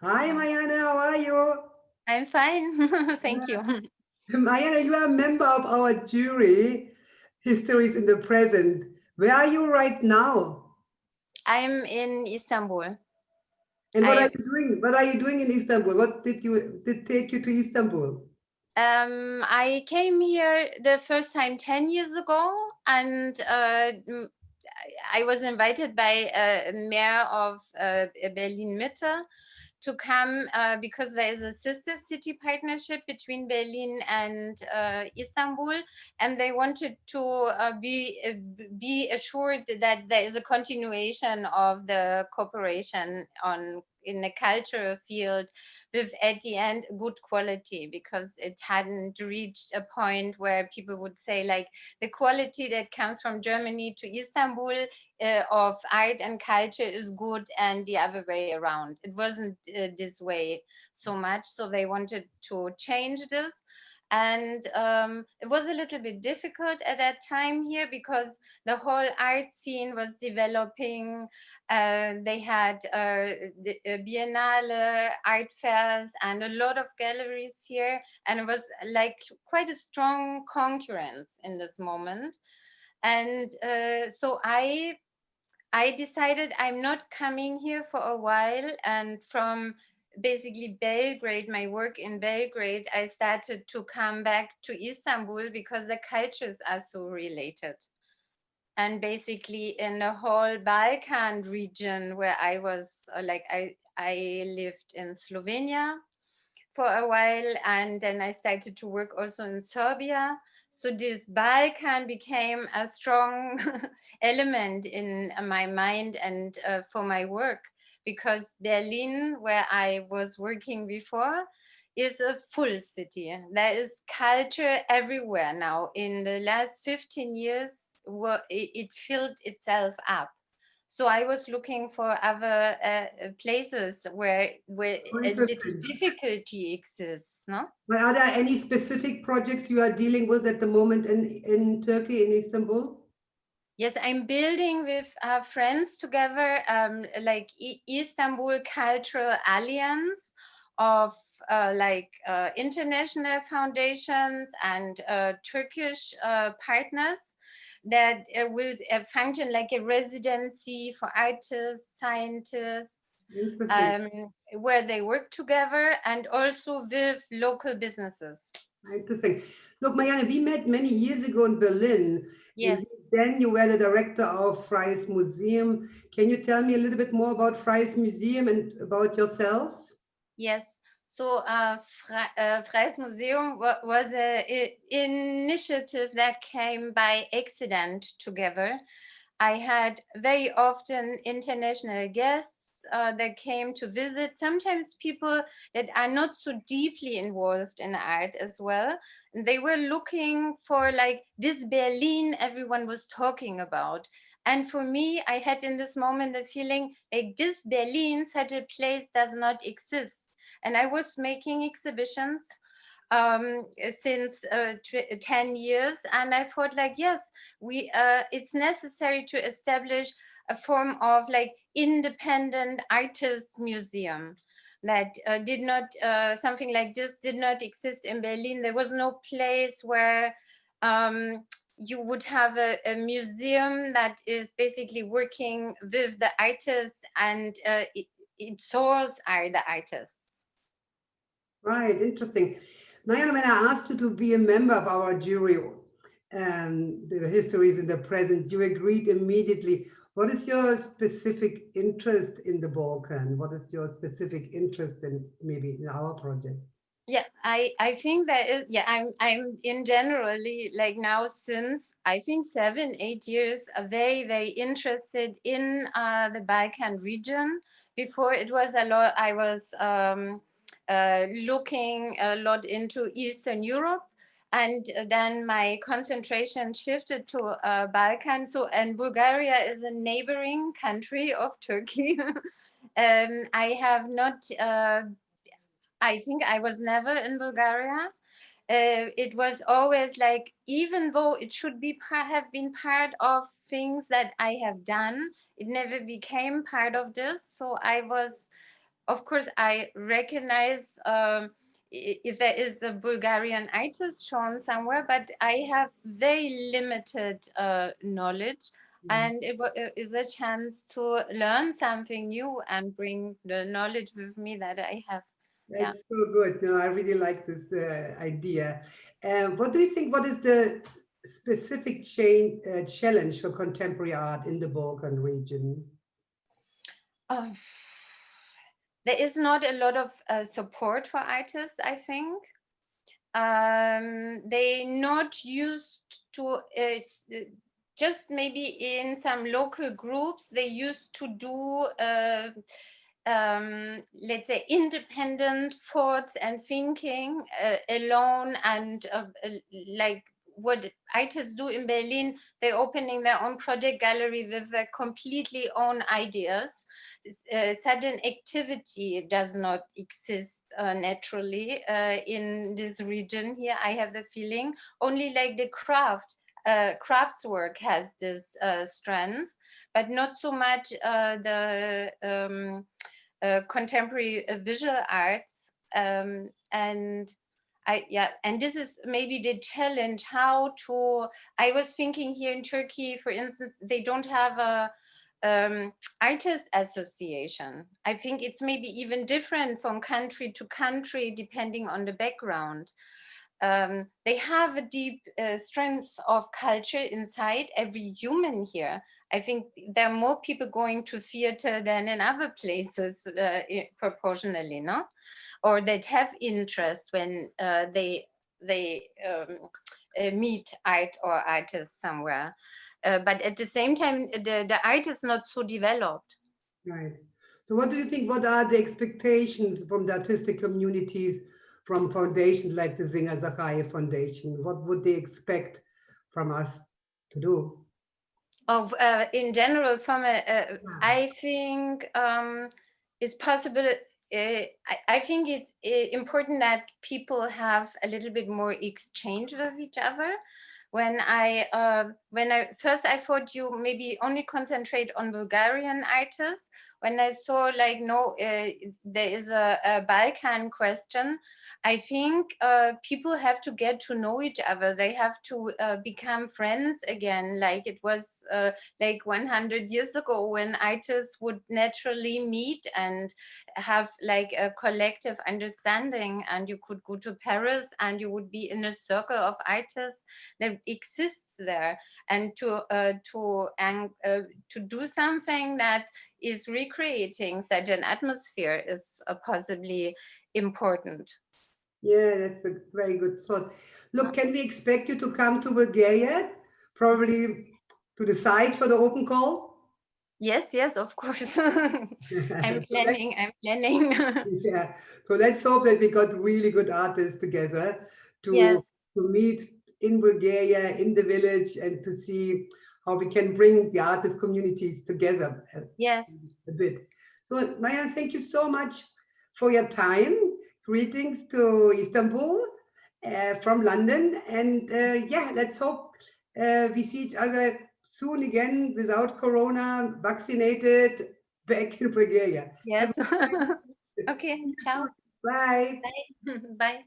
Hi, Marianne, how are you? I'm fine. Thank you. Marianne, you are a member of our jury, Histories in the Present. Where are you right now? I'm in Istanbul. And what are I you doing? What are you doing in Istanbul? What did take you to Istanbul? I came here the first time 10 years ago, and I was invited by mayor of Berlin Mitte to come because there is a sister city partnership between Berlin and Istanbul, and they wanted to be assured that there is a continuation of the cooperation on in the cultural field with at the end good quality, because it hadn't reached a point where people would say like the quality that comes from Germany to Istanbul of art and culture is good and the other way around. It wasn't this way so much, so they wanted to change this. And it was a little bit difficult at that time here because the whole art scene was developing. They had the biennale art fairs and a lot of galleries here, and it was like quite a strong concurrence in this moment. And so I decided I'm not coming here for a while, and from basically Belgrade, my work in Belgrade, I started to come back to Istanbul because the cultures are so related. And basically in the whole Balkan region where I was I lived in Slovenia for a while, and then I started to work also in Serbia. So this Balkan became a strong element in my mind and for my work, because Berlin, where I was working before, is a full city. There is culture everywhere now. In the last 15 years, it filled itself up. So I was looking for other places where Oh, a little interesting. difficulty exists, no? But are there any specific projects you are dealing with at the moment in Turkey, in Istanbul? Yes, I'm building with friends together, like Istanbul Cultural Alliance of international foundations and Turkish partners that will function like a residency for artists, scientists, Interesting. um, where they work together, and also with local businesses. Interesting. Look, Marianne, we met many years ago in Berlin. Yes. Then you were the director of Freies Museum. Can you tell me a little bit more about Freies Museum and about yourself? Yes. So Freies Museum was a initiative that came by accident together. I had very often international guests that came to visit, sometimes people that are not so deeply involved in art as well. And they were looking for like this Berlin everyone was talking about. And for me, I had in this moment the feeling like this Berlin, such a place does not exist. And I was making exhibitions since 10 years, and I thought like, yes, we it's necessary to establish a form of like independent artist museum that did not something like this did not exist in Berlin. There was no place where you would have a museum that is basically working with the artists, and its source are the artists. Right, interesting. Marianne, when I asked you to be a member of our jury, the histories in the present, you agreed immediately. What is your specific interest in the Balkan? What is your specific interest in maybe in our project? Yeah, I think that yeah, I'm in generally like now since I think 7 8 years very interested in the Balkan region. Before it was a lot, I was looking a lot into Eastern Europe, and then my concentration shifted to Balkan. So, and Bulgaria is a neighboring country of Turkey. I have not I think I was never in Bulgaria. It was always like, even though it should be have been part of things that I have done, it never became part of this. So I was of course, I recognize if there is a Bulgarian artist shown somewhere, but I have very limited knowledge, and it is a chance to learn something new and bring the knowledge with me that I have. That's so good. No, I really like this idea. What do you think? What is the specific challenge for contemporary art in the Balkan region? There is not a lot of support for artists, I think. They're not used to it's just maybe in some local groups they used to do let's say independent thoughts and thinking alone, and like what artists do in Berlin, they're opening their own project gallery with their completely own ideas. Such an activity does not exist naturally in this region here. I have the feeling only like the crafts work has this strength, but not so much the contemporary visual arts. And this is maybe the challenge, how to, I was thinking here in Turkey, for instance, they don't have a artist association. I think it's maybe even different from country to country, depending on the background. They have a deep strength of culture inside every human here. I think there are more people going to theater than in other places proportionally, no? Or that have interest when they meet art or artists somewhere. But at the same time, the art is not so developed. Right. So what do you think, what are the expectations from the artistic communities, from foundations like the Singer Zahariev Foundation? What would they expect from us to do? In general, from I think it's possible. I think it's important that people have a little bit more exchange with each other. When I first I thought you maybe only concentrate on Bulgarian artists. When I saw like no, there is a Balkan question. I think people have to get to know each other. They have to become friends again, like it was like 100 years ago when artists would naturally meet and have like a collective understanding, and you could go to Paris and you would be in a circle of artists that exists there, and to do something that is recreating such an atmosphere is possibly important. Yeah, that's a very good thought. Look, can we expect you to come to Bulgaria, probably to the site for the open call? Yes, of course. I'm planning. Yeah, so let's hope that we got really good artists together to meet in Bulgaria, in the village, and to see how we can bring the artist communities together a bit. So, Marianne, thank you so much for your time. Greetings to Istanbul from London. And let's hope we see each other soon again without Corona, vaccinated, back in Bulgaria. Yes. Okay, ciao. Bye. Bye.